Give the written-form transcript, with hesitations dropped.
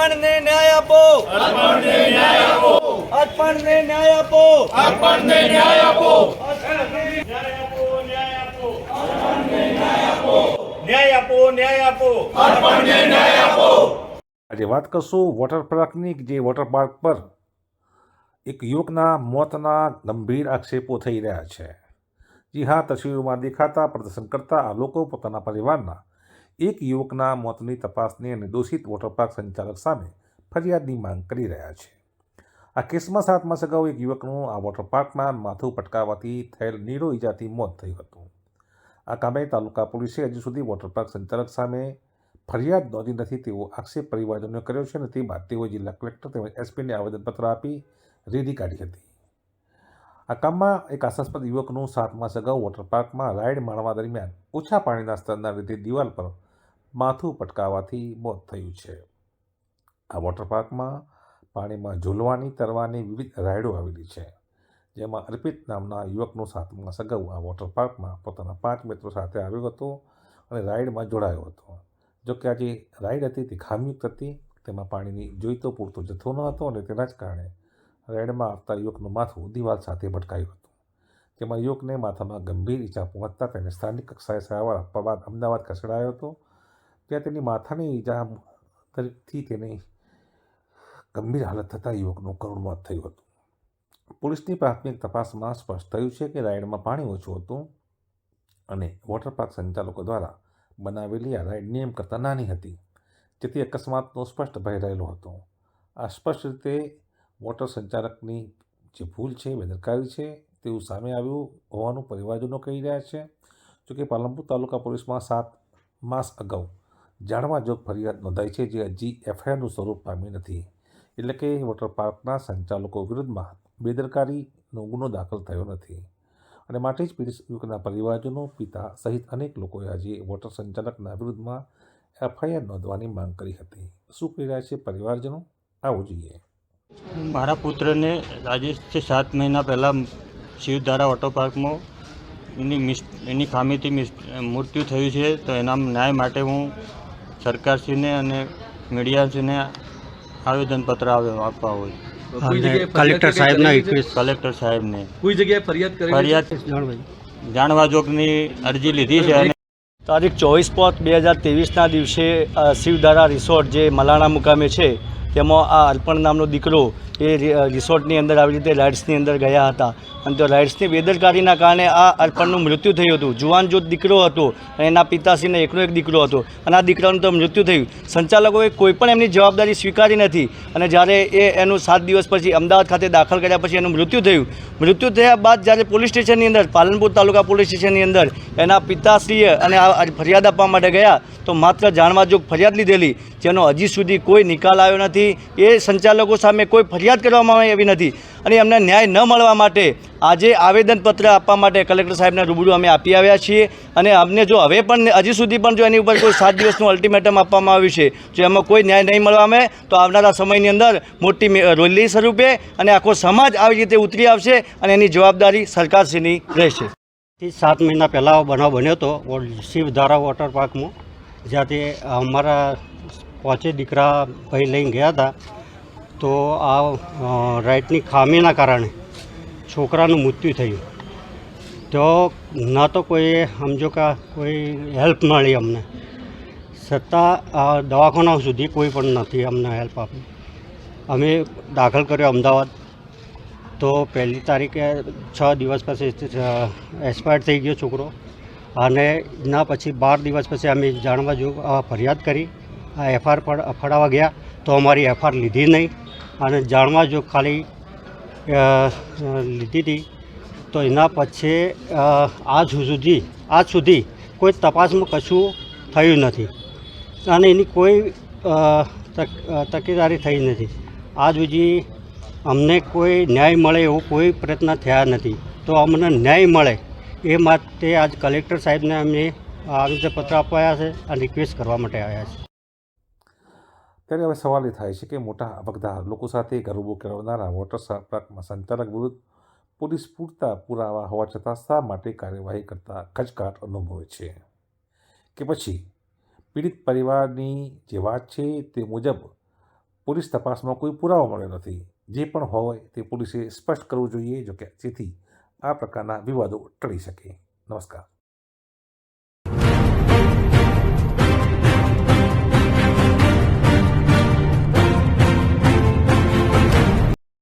અર્પણને ન્યાય આપો. અર્પણને ન્યાય આપો. અર્પણને ન્યાય આપો. અર્પણને ન્યાય આપો. ન્યાય આપો. ન્યાય આપો. ન્યાય આપો. ન્યાય આપો. ન્યાય આપો. અર્પણને ન્યાય આપો. આજે વાત કરશું વોટર પાર્કની. જે વોટર પાર્ક પર એક યુવકના મોતના ગંભીર આક્ષેપો થઈ રહ્યા છે. જી હા, તસવીરોમાં દેખાતા પ્રદર્શન કરતા આ લોકો પોતાના પરિવારના એક યુવકના મોતની તપાસની અને દોષિત વોટર પાર્ક સંચાલક સામે ફરિયાદની માંગ કરી રહ્યા છે. આ કેસમાં 7 માસ અગાઉ એક યુવકનું આ વોટર પાર્કમાં માથું પટકાવવાથી થયેલ નીરો ઈજાથી મોત થયું હતું. આ કામે તાલુકા પોલીસે હજુ સુધી વોટર પાર્ક સંચાલક સામે ફરિયાદ નોંધી નથી તેવો આક્ષેપ પરિવારજનોએ કર્યો છે અને તે બાદ તેઓ જિલ્લા કલેક્ટર તેમજ એસપીને આવેદનપત્ર આપી રેલી કાઢી હતી. આ કામમાં એક આશાસ્પદ યુવકનું 7 માસ અગાઉ વોટર પાર્કમાં રાઇડ માણવા દરમિયાન ઓછા પાણીના સ્તરના લીધે દિવાલ પર માથું પટકાવવાથી મોત થયું છે. આ વોટર પાર્કમાં પાણીમાં ઝૂલવાની, તરવાની વિવિધ રાઇડો આવેલી છે, જેમાં અર્પિત નામના યુવકનું 7 માસ અગાઉ આ વોટર પાર્કમાં પોતાના 5 મિત્રો સાથે આવ્યો હતો અને રાઇડમાં જોડાયો હતો. જોકે આ જે રાઇડ હતી તે ખામીયુક્ત હતી, તેમાં પાણીની જોઈતો પૂરતો જથ્થો ન હતો અને તેના જ કારણે રાઇડમાં આવતા યુવકનું માથું દિવાલ સાથે ભટકાયું હતું. તેમાં યુવકને માથામાં ગંભીર ઈજા પહોંચતા તેને સ્થાનિક કક્ષાએ સારવાર આપવા બાદ અમદાવાદ ખસેડાયો હતો. ત્યાં તેની માથાની ઈજાથી તેની ગંભીર હાલત થતાં યુવકનું કરુણ મોત થયું હતું. પોલીસની પ્રાથમિક તપાસમાં સ્પષ્ટ થયું છે કે રાઇડમાં પાણી ઓછું હતું અને વોટર પાર્ક સંચાલકો દ્વારા બનાવેલી આ રાઇડ નિયમ કરતાં નાની હતી, જેથી અકસ્માતનો સ્પષ્ટ ભય રહેલો હતો. આ સ્પષ્ટ રીતે વોટર સંચાલકની જે ભૂલ છે, બેદરકારી છે, તેવું સામે આવ્યું હોવાનું પરિવારજનો કહી રહ્યા છે. જોકે પાલનપુર તાલુકા પોલીસમાં 7 માસ અગાઉ જાણવા જોગ ફરિયાદ નોંધાઈ છે, જે હજી એફઆઈઆરનું સ્વરૂપ પામી નથી. એટલે કે વોટર પાર્કના સંચાલકો વિરુદ્ધમાં બેદરકારીનો ગુનો દાખલ થયો નથી અને માટે જ પીડિત યુવકના પરિવારજનો, પિતા સહિત અનેક લોકોએ આજે વોટર સંચાલકના વિરુદ્ધમાં એફઆઈઆર નોંધવાની માંગ કરી હતી. શું કહી રહ્યા છે પરિવારજનો, આવો જોઈએ. મારા પુત્રને રાજેશથી 7 મહિના પહેલાં શિવધારા વોટર પાર્કમાં એની ખામીથી મૃત્યુ થયું છે. તો એના ન્યાય માટે હું સરકારશ્રીને અને મીડિયાશ્રીને આવેદનપત્ર આપવા હોય કલેક્ટર સાહેબને કોઈ જગ્યાએ ફરિયાદ જાણવા જોગની અરજી લીધી છે. અને તારીખ 24/5/2023ના દિવસે શિવધારા રિસોર્ટ જે મલાણા મુકામે છે, તેમાં આ અર્પણ નામનો દીકરો એ રિસોર્ટની અંદર આવી રીતે રાઇડ્સની અંદર ગયા હતા અને તો રાઇડ્સની બેદરકારીના કારણે આ અર્પણનું મૃત્યુ થયું હતું. જુવાન જો દીકરો હતો અને એના પિતાશ્રીને એકનો એક દીકરો હતો અને આ દીકરાનું તો મૃત્યુ થયું. સંચાલકોએ કોઈ પણ એમની જવાબદારી સ્વીકારી નથી અને જ્યારે એનું 7 દિવસ પછી અમદાવાદ ખાતે દાખલ કર્યા પછી એનું મૃત્યુ થયું. મૃત્યુ થયા બાદ જ્યારે પોલીસ સ્ટેશનની અંદર, પાલનપુર તાલુકા પોલીસ સ્ટેશનની અંદર એના પિતાશ્રીએ અને આ ફરિયાદ આપવા માટે ગયા તો માત્ર જાણવા જોગ ફરિયાદ લીધેલી, જેનો હજી સુધી કોઈ નિકાલ આવ્યો નથી. એ સંચાલકો સામે કોઈ ફરિયાદ કરવામાં આવી નથી અને એમને ન્યાય ન મળવા માટે આજે આવેદનપત્ર આપવા માટે કલેક્ટર સાહેબને રૂબરૂ અમે આપી આવ્યા છીએ. અને અમને જો હવે પણ હજી સુધી પણ જો એની ઉપર કોઈ 7 દિવસનું અલ્ટિમેટમ આપવામાં આવ્યું છે, જો એમાં કોઈ ન્યાય નહીં મળવા આવે તો આવનારા સમયની અંદર મોટી રેલી સ્વરૂપે અને આખો સમાજ આવી રીતે ઉતરી આવશે અને એની જવાબદારી સરકારશ્રીની રહેશે. 7 મહિના પહેલાં બનાવ બન્યો હતો શિવધારા વોટર પાર્કમાં, જ્યાંથી અમારા 5 દીકરા ભાઈ લઈને ગયા હતા. તો આ રાઇડની ખામીના કારણે છોકરાનું મૃત્યુ થયું. તો ન તો કોઈ સમજો કે કોઈ હેલ્પ મળી અમને, છતાં દવાખાના સુધી કોઈ પણ નથી અમને હેલ્પ આપી. અમે દાખલ કર્યો અમદાવાદ. તો 1લી તારીખે 6 દિવસ પછી એક્સપાયર થઈ ગયો છોકરો અને ના પછી 12 દિવસ પછી અમે જાણવા જો ફરિયાદ કરી. આ એફઆઈઆર ફડાવવા ગયા તો અમારી એફઆઈઆર લીધી નહીં અને જાણવા જો ખાલી લીધી હતી. તો એના પછી આજ સુધી કોઈ તપાસમાં કશું થયું નથી અને એની કોઈ તકેદારી થઈ નથી. આજ સુધી અમને કોઈ ન્યાય મળે એવો કોઈ પ્રયત્ન થયા નથી. તો અમને ન્યાય મળે એ માટે આજ કલેક્ટર સાહેબને અમે આવેદનપત્ર અપાયા છે અને રિક્વેસ્ટ કરવા માટે આવ્યા છે. ત્યારે હવે સવાલ એ થાય છે કે મોટા અબગદાર લોકો સાથે ગરબો કેળવનારા વોટર પાર્કના સંચાલક વિરુદ્ધ પોલીસ પૂરતા પુરાવા હોવા છતાં શા માટે કાર્યવાહી કરતા ખચકાટ અનુભવે છે? કે પછી પીડિત પરિવારની જે વાત છે તે મુજબ પોલીસ તપાસમાં કોઈ પુરાવો મળ્યો નથી. જે પણ હોય તે પોલીસે સ્પષ્ટ કરવું જોઈએ, જો કે જેથી આ પ્રકારના વિવાદો ટળી શકે. નમસ્કાર.